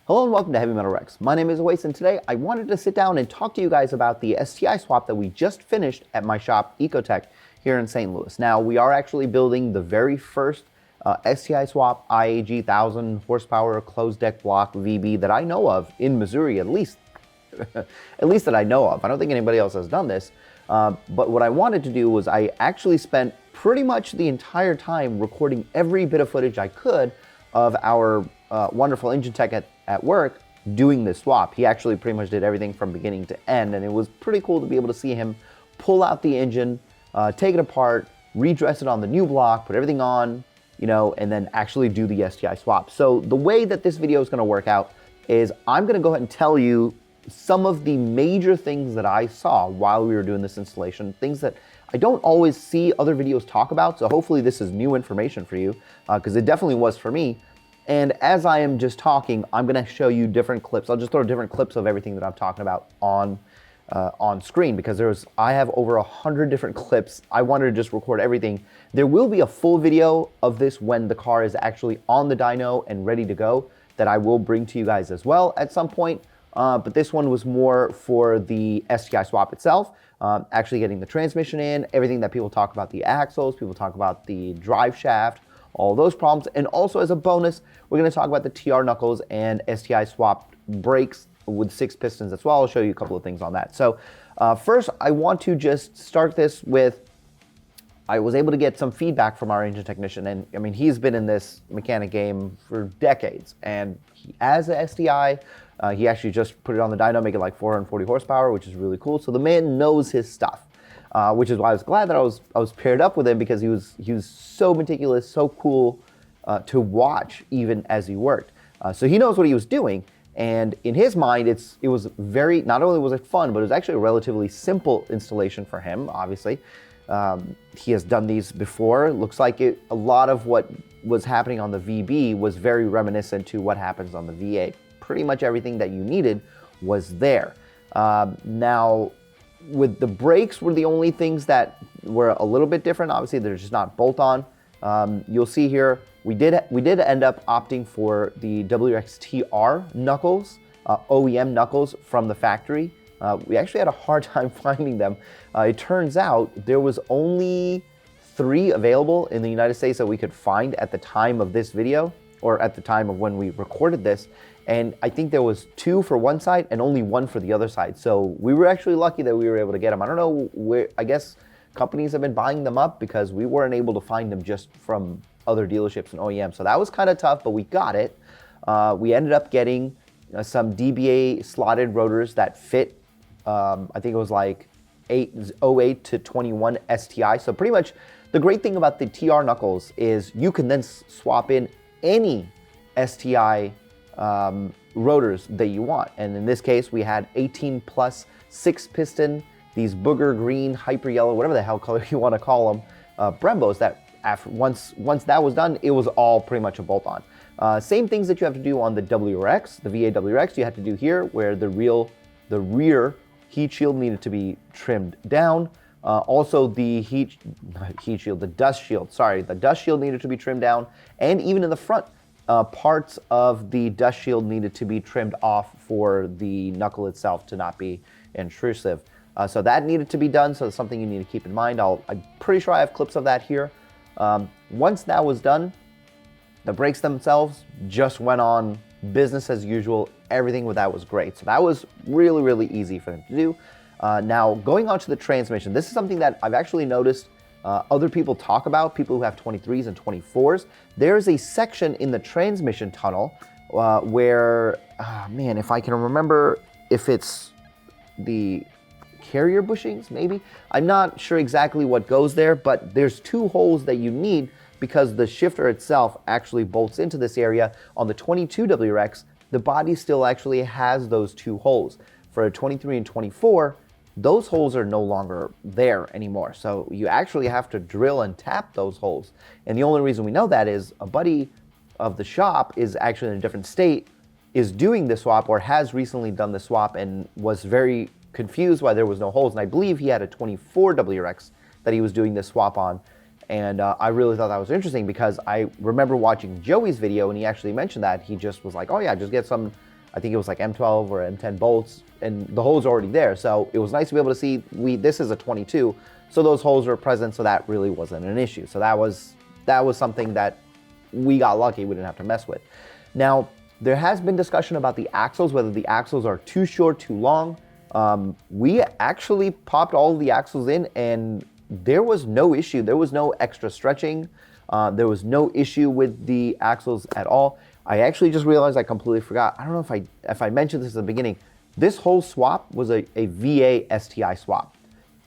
Hello and welcome to Heavy Metal Rex. My name is Awais, and today I wanted to sit down and talk to you guys about the STI swap that we just finished at my shop, Ecotech, here in St. Louis. Now, we are actually building the very first STI swap IAG 1000 horsepower closed deck block VB that I know of in Missouri, at least. At least that I know of. I don't think anybody else has done this. But what I wanted to do was I actually spent pretty much the entire time recording every bit of footage I could of our wonderful engine tech at work doing this swap. He actually pretty much did everything from beginning to end, and it was pretty cool to be able to see him pull out the engine, take it apart, redress it on the new block, put everything on, you know, and then actually do the STI swap. So the way that this video is going to work out is I'm going to go ahead and tell you some of the major things that I saw while we were doing this installation, things that I don't always see other videos talk about, so hopefully this is new information for you, because it definitely was for me. And as I am just talking, I'm going to show you different clips. I'll just throw different clips of everything that I'm talking about on screen, because I have over 100 different clips. I wanted to just record everything. There will be a full video of this when the car is actually on the dyno and ready to go that I will bring to you guys as well at some point. But this one was more for the STI swap itself, actually getting the transmission in, everything that people talk about, the axles, people talk about the drive shaft, all those problems. And also as a bonus, we're going to talk about the TR knuckles and STI swapped brakes with 6 pistons as well. I'll show you a couple of things on that. So first, I want to just start this with, I was able to get some feedback from our engine technician. And I mean, he's been in this mechanic game for decades. And as a STI, he actually just put it on the dyno, make it like 440 horsepower, which is really cool. So the man knows his stuff. Which is why I was glad that I was paired up with him, because he was so meticulous, so cool to watch even as he worked. So he knows what he was doing, and in his mind, it was very, not only was it fun, but it was actually a relatively simple installation for him. Obviously, he has done these before. It looks like a lot of what was happening on the VB was very reminiscent to what happens on the V8. Pretty much everything that you needed was there. Now, with the brakes were the only things that were a little bit different. Obviously, they're just not bolt-on. You'll see here, we did end up opting for the WRX TR knuckles, OEM knuckles from the factory. We actually had a hard time finding them. It turns out there was only 3 available in the United States that we could find at the time of this video, or at the time of when we recorded this. And I think there was 2 for one side and only 1 for the other side. So we were actually lucky that we were able to get them. I don't know where, I guess companies have been buying them up, because we weren't able to find them just from other dealerships and OEMs. So that was kind of tough, but we got it. We ended up getting some DBA slotted rotors that fit, I think it was like 08 to 21 STI. So pretty much the great thing about the TR knuckles is you can then swap in any STI rotors that you want. And in this case, we had 18 plus 6 piston, these booger green, hyper yellow, whatever the hell color you want to call them, Brembos that once that was done, it was all pretty much a bolt-on. Same things that you have to do on the WRX, the VA WRX, you had to do here, where the rear heat shield needed to be trimmed down. Also the the dust shield needed to be trimmed down, and even in the front, parts of the dust shield needed to be trimmed off for the knuckle itself to not be intrusive. So that needed to be done, so it's something you need to keep in mind. I'm pretty sure I have clips of that here. Once that was done, the brakes themselves just went on business as usual. Everything with that was great. So that was really, really easy for them to do. Now, going on to the transmission, this is something that I've actually noticed other people talk about, people who have 23s and 24s. There's a section in the transmission tunnel where, man, if I can remember if it's the carrier bushings, maybe? I'm not sure exactly what goes there, but there's 2 holes that you need, because the shifter itself actually bolts into this area. On the 22 WRX, the body still actually has those 2 holes. For a 23 and 24, those holes are no longer there anymore. So you actually have to drill and tap those holes. And the only reason we know that is a buddy of the shop is actually in a different state, is doing the swap, or has recently done the swap, and was very confused why there was no holes. And I believe he had a 24 WRX that he was doing this swap on. And I really thought that was interesting, because I remember watching Joey's video and he actually mentioned that. He just was like, oh yeah, just get some I think it was like M12 or M10 bolts, and the holes are already there. So it was nice to be able to see, this is a 22, so those holes are present, so that really wasn't an issue. So that was something that we got lucky, we didn't have to mess with. Now, there has been discussion about the axles, whether the axles are too short, too long. We actually popped all of the axles in, and there was no issue. There was no extra stretching. There was no issue with the axles at all. I actually just realized I completely forgot. I don't know if I mentioned this at the beginning. This whole swap was a VA STI swap.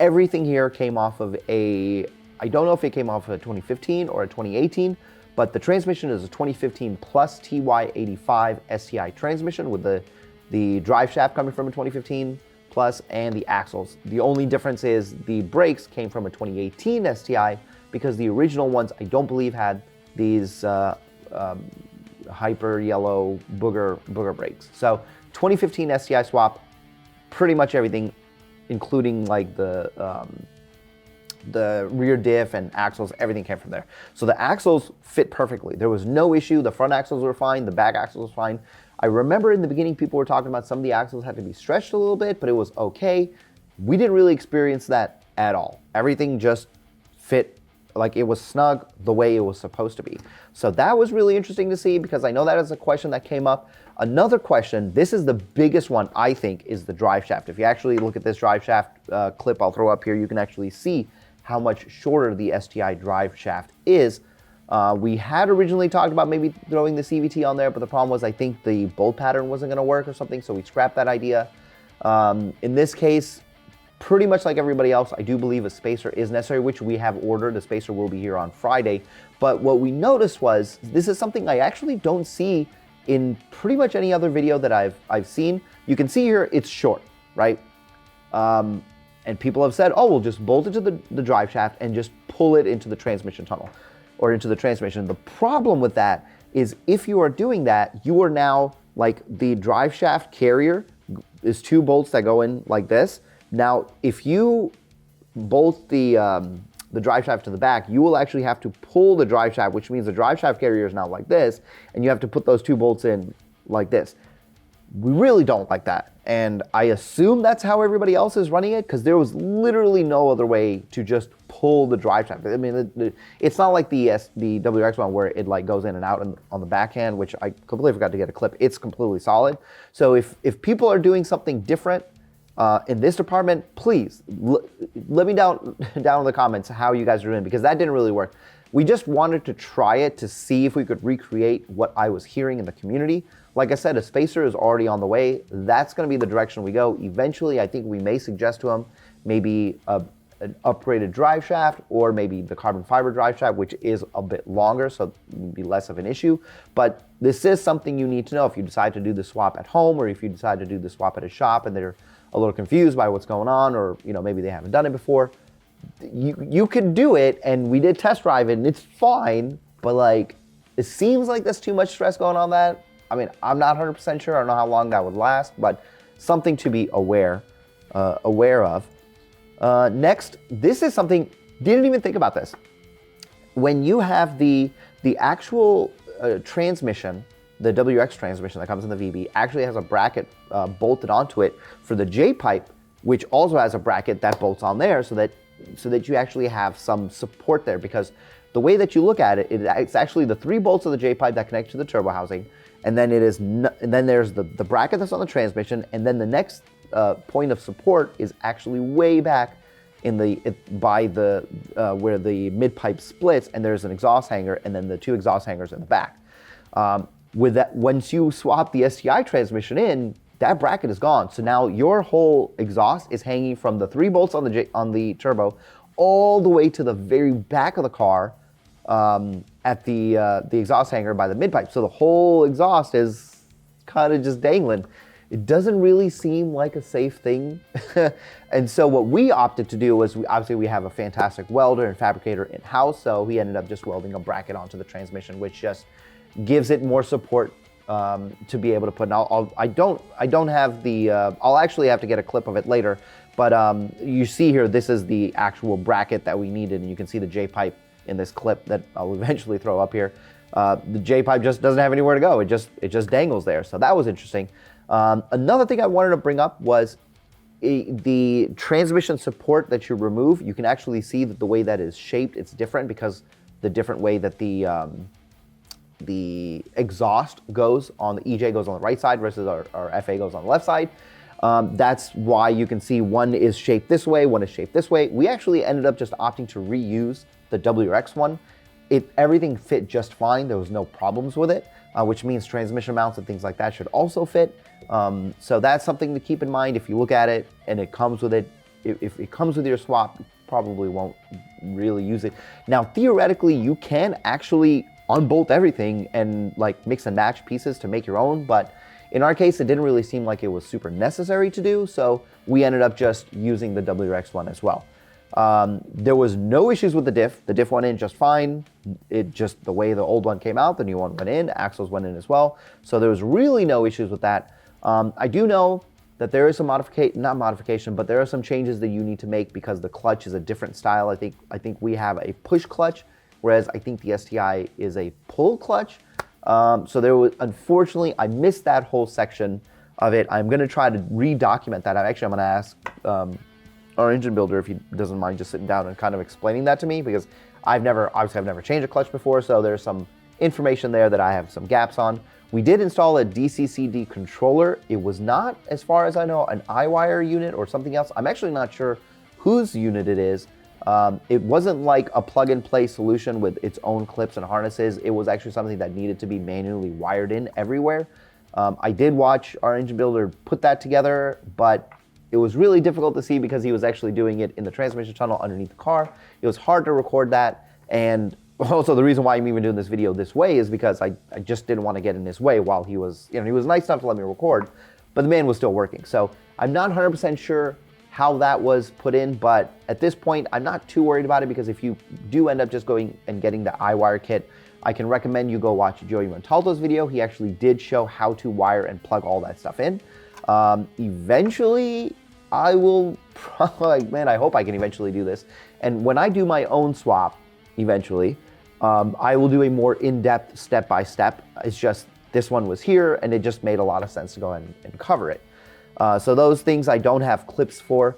Everything here came off of I don't know if it came off of a 2015 or a 2018, but the transmission is a 2015 plus TY85 STI transmission with the drive shaft coming from a 2015 plus and the axles. The only difference is the brakes came from a 2018 STI because the original ones I don't believe had these hyper yellow booger brakes. So 2015 STI swap, pretty much everything, including like the rear diff and axles, everything came from there. So the axles fit perfectly. There was no issue. The front axles were fine. The back axles were fine. I remember in the beginning people were talking about some of the axles had to be stretched a little bit, but it was okay. We didn't really experience that at all. Everything just fit like it was snug the way it was supposed to be. So that was really interesting to see because I know that is a question that came up. Another question, this is the biggest one I think, is the drive shaft. If you actually look at this drive shaft clip I'll throw up here, you can actually see how much shorter the STI drive shaft is. We had originally talked about maybe throwing the CVT on there, but the problem was I think the bolt pattern wasn't going to work or something, so we scrapped that idea. In this case, pretty much like everybody else, I do believe a spacer is necessary, which we have ordered. The spacer will be here on Friday. But what we noticed was, this is something I actually don't see in pretty much any other video that I've seen. You can see here it's short, right? And people have said, oh, we'll just bolt it to the drive shaft and just pull it into the transmission tunnel or into the transmission. The problem with that is if you are doing that, you are now, like, the drive shaft carrier is 2 bolts that go in like this. Now, if you bolt the drive shaft to the back, you will actually have to pull the drive shaft, which means the drive shaft carrier is now like this, and you have to put those 2 bolts in like this. We really don't like that. And I assume that's how everybody else is running it, because there was literally no other way to just pull the drive shaft. I mean, it's not like the WRX one where it like goes in and out on the backhand, which I completely forgot to get a clip. It's completely solid. So if people are doing something different in this department, please let me down in the comments how you guys are doing, because that didn't really work. We just wanted to try it to see if we could recreate what I was hearing in the community. Like I said, a spacer is already on the way. That's going to be the direction we go. Eventually, I think we may suggest to them maybe an upgraded drive shaft, or maybe the carbon fiber drive shaft, which is a bit longer, so it'd be less of an issue. But this is something you need to know if you decide to do the swap at home, or if you decide to do the swap at a shop and they're a little confused by what's going on, or maybe they haven't done it before. You could do it, and we did test drive it, and it's fine, but like, it seems like there's too much stress going on that. I mean, I'm not 100% sure. I don't know how long that would last, but something to be aware of. Next, this is something, didn't even think about this. When you have the actual transmission, the WRX transmission that comes in the VB actually has a bracket bolted onto it for the J-pipe, which also has a bracket that bolts on there so that you actually have some support there, because the way that you look at it, it's actually the 3 bolts of the J-pipe that connect to the turbo housing, and then then there's the bracket that's on the transmission, and then the next point of support is actually way back by where the mid-pipe splits, and there's an exhaust hanger, and then the 2 exhaust hangers in the back. With that, once you swap the STI transmission in, that bracket is gone. So now your whole exhaust is hanging from the 3 bolts on the turbo all the way to the very back of the car at the exhaust hanger by the mid-pipe. So the whole exhaust is kind of just dangling. It doesn't really seem like a safe thing. And so what we opted to do was, obviously we have a fantastic welder and fabricator in-house, so we ended up just welding a bracket onto the transmission, which just gives it more support to be able to put. Now, I don't have the. I'll actually have to get a clip of it later. But you see here, this is the actual bracket that we needed, and you can see the J-pipe in this clip that I'll eventually throw up here. The J-pipe just doesn't have anywhere to go. It just dangles there. So that was interesting. Another thing I wanted to bring up was the transmission support that you remove. You can actually see that the way that is shaped, it's different because the different way that the exhaust goes on the EJ goes on the right side versus our FA goes on the left side. That's why you can see one is shaped this way, one is shaped this way. We actually ended up just opting to reuse the WRX one. Everything fit just fine. There was no problems with it, which means transmission mounts and things like that should also fit. So that's something to keep in mind. If you look at it and it comes with it, if it comes with your swap, you probably won't really use it. Now, theoretically, you can actually unbolt everything and like mix and match pieces to make your own, but in our case, it didn't really seem like it was super necessary to do, so we ended up just using the WRX one as well. There was no issues with the diff. The diff went in just fine. It just, the way the old one came out, the new one went in, axles went in as well. So there was really no issues with that. I do know that there is some not modification, but there are some changes that you need to make because the clutch is a different style. I think we have a push clutch, whereas I think the STI is a pull clutch. So there was, unfortunately, I missed that whole section of it. I'm gonna try to re-document that. I'm gonna ask our engine builder if he doesn't mind just sitting down and kind of explaining that to me, because I've never changed a clutch before, so there's some information there that I have some gaps on. We did install a DCCD controller. It was not, as far as I know, an iWire unit or something else. I'm actually not sure whose unit it is. It wasn't like a plug-and-play solution with its own clips and harnesses. It was actually something that needed to be manually wired in everywhere. I did watch our engine builder put that together, but it was really difficult to see because he was actually doing it in the transmission tunnel underneath the car. It was hard to record that, and also the reason why I'm even doing this video this way is because I just didn't want to get in his way while he was, he was nice enough to let me record, but the man was still working. So I'm not 100% sure how that was put in, but at this point, I'm not too worried about it, because if you do end up just going and getting the iWire kit, I can recommend you go watch Joey Montalto's video. He actually did show how to wire and plug all that stuff in. Eventually, I will probably, man, I hope I can eventually do this. And when I do my own swap, eventually, I will do a more in-depth step-by-step. It's just, this one was here, and it just made a lot of sense to go ahead and cover it. So those things I don't have clips for.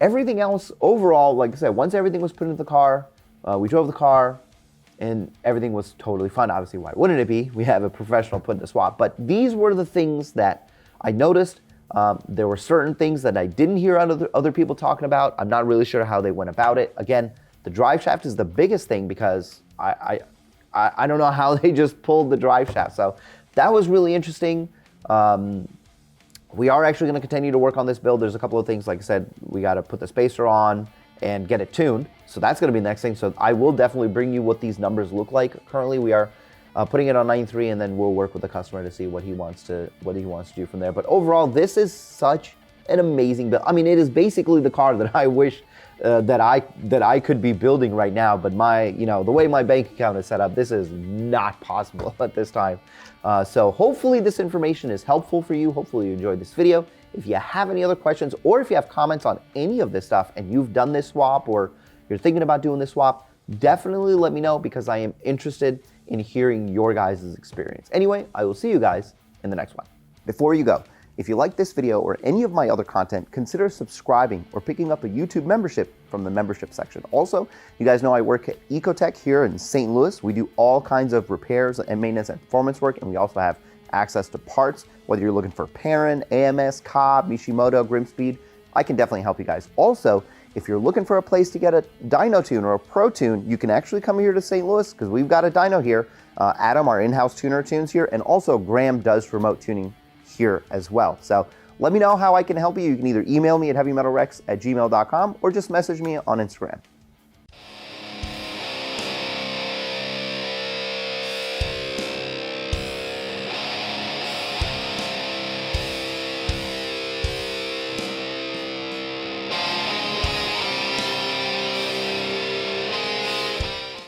Everything else, overall, like I said, once everything was put into the car, we drove the car, and everything was totally fine. Obviously, why wouldn't it be? We have a professional putting the swap. But these were the things that I noticed. There were certain things that I didn't hear other people talking about. I'm not really sure how they went about it. Again, the drive shaft is the biggest thing, because I don't know how they just pulled the drive shaft. So that was really interesting. We are actually going to continue to work on this build. There's a couple of things, like I said, we got to put the spacer on and get it tuned. So that's going to be the next thing. So I will definitely bring you what these numbers look like. Currently, we are putting it on 93, and then we'll work with the customer to see what he wants to do from there. But overall, this is such an amazing build. I mean, it is basically the car that I wish that I could be building right now, but the way my bank account is set up, this is not possible at this time. So hopefully this information is helpful for you. Hopefully you enjoyed this video. If you have any other questions, or if you have comments on any of this stuff and you've done this swap, or you're thinking about doing this swap, definitely let me know, because I am interested in hearing your guys' experience. Anyway, I will see you guys in the next one. Before you go, if you like this video or any of my other content, consider subscribing or picking up a YouTube membership from the membership section. Also, you guys know I work at Ecotech here in St. Louis. We do all kinds of repairs and maintenance and performance work, and we also have access to parts, whether you're looking for Perrin, AMS, Cobb, Mishimoto, Grimspeed. I can definitely help you guys. Also, if you're looking for a place to get a dyno tune or a pro tune, you can actually come here to St. Louis, because we've got a dyno here. Adam, our in-house tuner, tunes here, and also Graham does remote tuning here as well. So let me know how I can help you. You can either email me at heavymetalrex@gmail.com or just message me on Instagram.